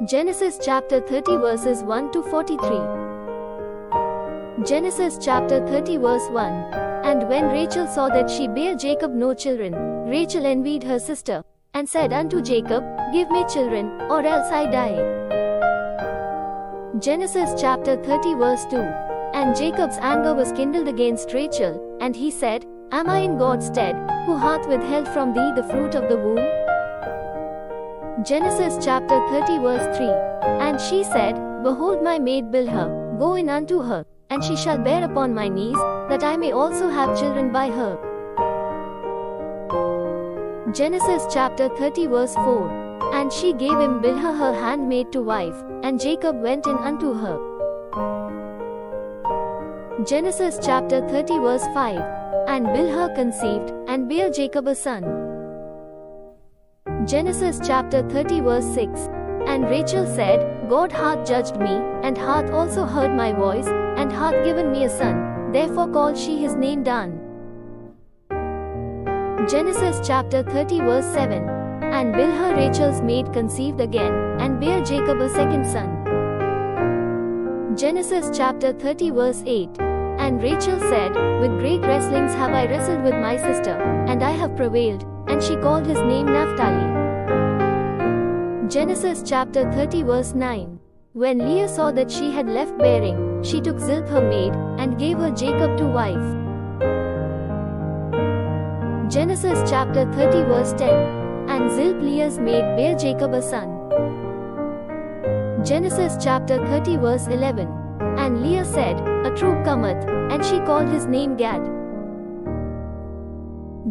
Genesis chapter 30 verses 1 to 43. Genesis chapter 30 verse 1. And when Rachel saw that she bare Jacob no children, Rachel envied her sister, and said unto Jacob, Give me children, or else I die. Genesis chapter 30 verse 2. And Jacob's anger was kindled against Rachel, and he said, Am I in God's stead, who hath withheld from thee the fruit of the womb? Genesis chapter 30 verse 3. And she said, Behold my maid Bilhah, go in unto her, and she shall bear upon my knees, that I may also have children by her. Genesis chapter 30 verse 4. And she gave him Bilhah her handmaid to wife, and Jacob went in unto her. Genesis chapter 30 verse 5. And Bilhah conceived, and bare Jacob a son. Genesis chapter 30 verse 6. And Rachel said, God hath judged me, and hath also heard my voice, and hath given me a son, therefore called she his name Dan. Genesis chapter 30 verse 7. And Bilhah Rachel's maid conceived again, and bare Jacob a second son. Genesis chapter 30 verse 8. And Rachel said, With great wrestlings have I wrestled with my sister, and I have prevailed, and she called his name Naphtali. Genesis chapter 30 verse 9. When Leah saw that she had left bearing, she took Zilpah her maid, and gave her Jacob to wife. Genesis chapter 30 verse 10. And Zilpah Leah's maid bare Jacob a son. Genesis chapter 30 verse 11. And Leah said, A troop cometh, and she called his name Gad.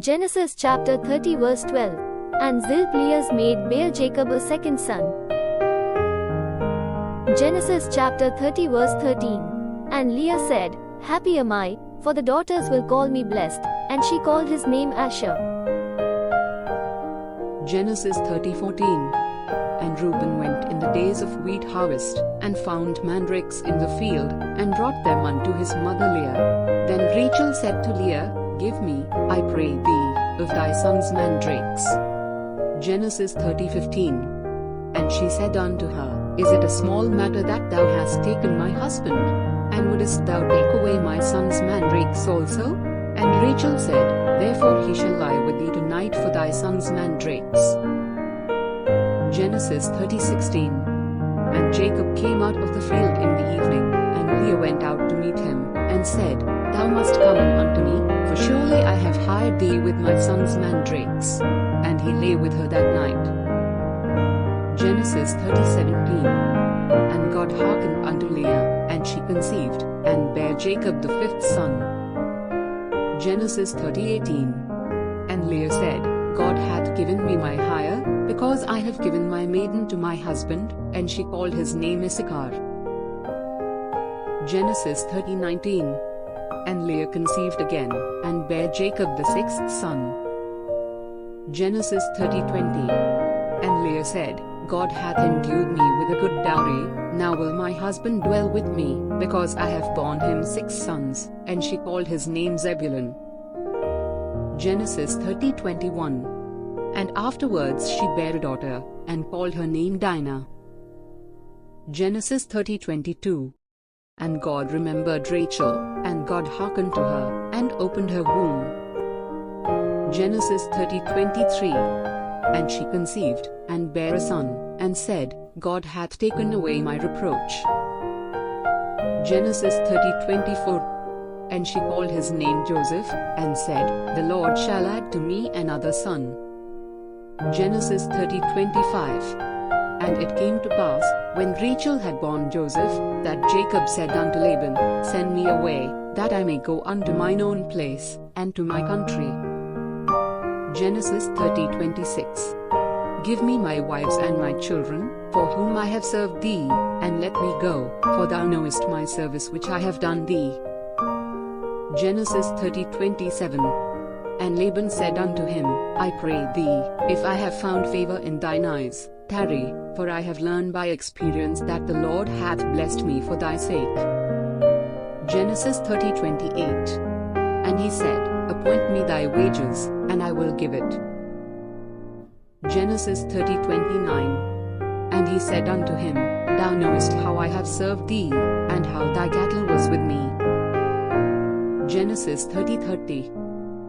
Genesis chapter 30 verse 12. And Zilpah Leah's maid bare Jacob a second son. Genesis chapter 30 verse 13. And Leah said, Happy am I, for the daughters will call me blessed, and she called his name Asher. Genesis 30:14. And Reuben went in the days of wheat harvest, and found mandrakes in the field, and brought them unto his mother Leah. Then Rachel said to Leah, Give me, I pray thee, of thy son's mandrakes. Genesis 30:15. And she said unto her, Is it a small matter that thou hast taken my husband? And wouldest thou take away my son's mandrakes also? And Rachel said, Therefore he shall lie with thee tonight for thy son's mandrakes. Genesis 30:16. And Jacob came out of the field in the evening, and Leah went out to meet him, and said, Thou must come unto me, for surely I have hired thee with my son's mandrakes. And he lay with her that night. Genesis 30:17. And God hearkened unto Leah, and she conceived, and bare Jacob the fifth son. Genesis 30:18. And Leah said, God hath given me my hire, because I have given my maiden to my husband, and she called his name Issachar. Genesis 30:19. And Leah conceived again, and bare Jacob the sixth son. Genesis 30:20. And Leah said, God hath endued me with a good dowry, now will my husband dwell with me, because I have borne him 6 sons, and she called his name Zebulun. Genesis 30:21. And afterwards she bare a daughter, and called her name Dinah. Genesis 30:22. And God remembered Rachel, and God hearkened to her, and opened her womb. Genesis 30:23. And she conceived, and bare a son, and said, God hath taken away my reproach. Genesis 30:24. And she called his name Joseph, and said, The Lord shall add to me another son. Genesis 30:25. And it came to pass, when Rachel had borne Joseph, that Jacob said unto Laban, Send me away, that I may go unto mine own place, and to my country. Genesis 30:26. Give me my wives and my children, for whom I have served thee, and let me go, for thou knowest my service which I have done thee. Genesis 30:27. And Laban said unto him, I pray thee, if I have found favor in thine eyes, tarry, for I have learned by experience that the Lord hath blessed me for thy sake. Genesis 30:28. And he said, Appoint me thy wages, and I will give it. Genesis 30:29. And he said unto him, Thou knowest how I have served thee, and how thy cattle was with me. Genesis 30:30.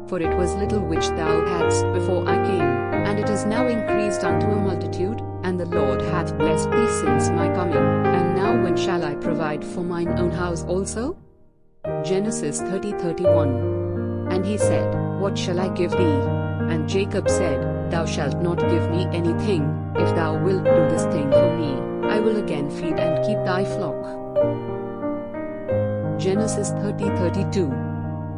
For it was little which thou hadst before I came, and it is now increased unto a multitude, and the Lord hath blessed thee since my coming. And now when shall I provide for mine own house also? Genesis 30:31. And he said, What shall I give thee? And Jacob said, Thou shalt not give me anything. If thou wilt do this thing for me, I will again feed and keep thy flock. Genesis 30:32.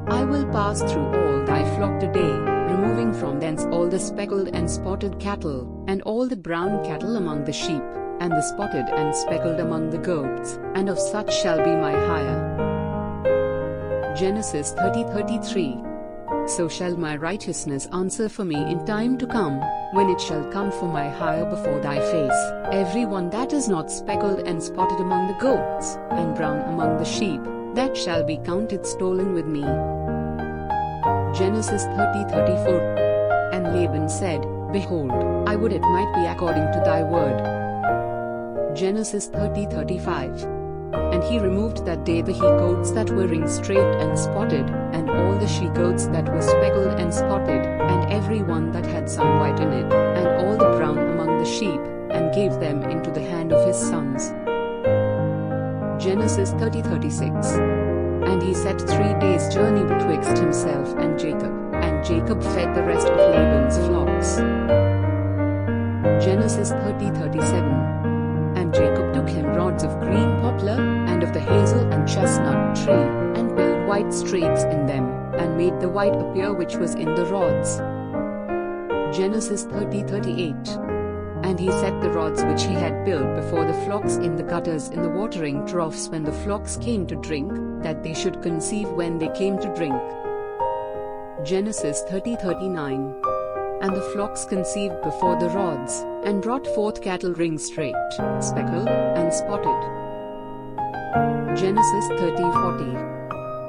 I will pass through all thy flock today, removing from thence all the speckled and spotted cattle, and all the brown cattle among the sheep, and the spotted and speckled among the goats, and of such shall be my hire. Genesis 30:33. So shall my righteousness answer for me in time to come, when it shall come for my hire before thy face. Every one that is not speckled and spotted among the goats, and brown among the sheep, that shall be counted stolen with me. Genesis 30:34. And Laban said, Behold, I would it might be according to thy word. Genesis 30:35. And he removed that day the he-goats that were ring-straight and spotted, and all the she-goats that were speckled and spotted, and every one that had some white in it, and all the brown among the sheep, and gave them into the hand of his sons. Genesis 30:36. And he set 3 days' journey betwixt himself and Jacob fed the rest of Laban's flocks. Genesis 30:37. And Jacob took him rods of green poplar, and of the hazel and chestnut tree, and built white strakes in them, and made the white appear which was in the rods. Genesis 30:38. And he set the rods which he had built before the flocks in the gutters in the watering troughs when the flocks came to drink, that they should conceive when they came to drink. Genesis 30:39. And the flocks conceived before the rods, and brought forth cattle ring-straight, speckled, and spotted. Genesis 30:40.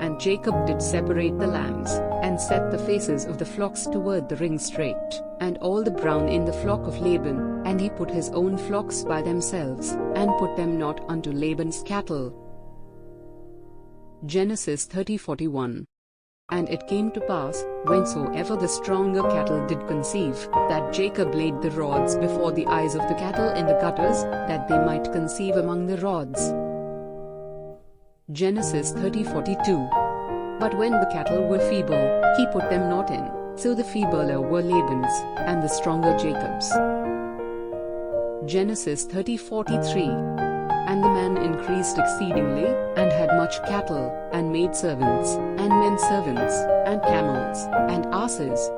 And Jacob did separate the lambs, and set the faces of the flocks toward the ring-straight, and all the brown in the flock of Laban, and he put his own flocks by themselves, and put them not unto Laban's cattle. Genesis 30:41. And it came to pass, whensoever the stronger cattle did conceive, that Jacob laid the rods before the eyes of the cattle in the gutters, that they might conceive among the rods. Genesis 30:42. But when the cattle were feeble, he put them not in, so the feebler were Laban's, and the stronger Jacob's. Genesis 30:43. And the man increased exceedingly, and had much cattle, and maid servants, and men servants, and camels, and asses,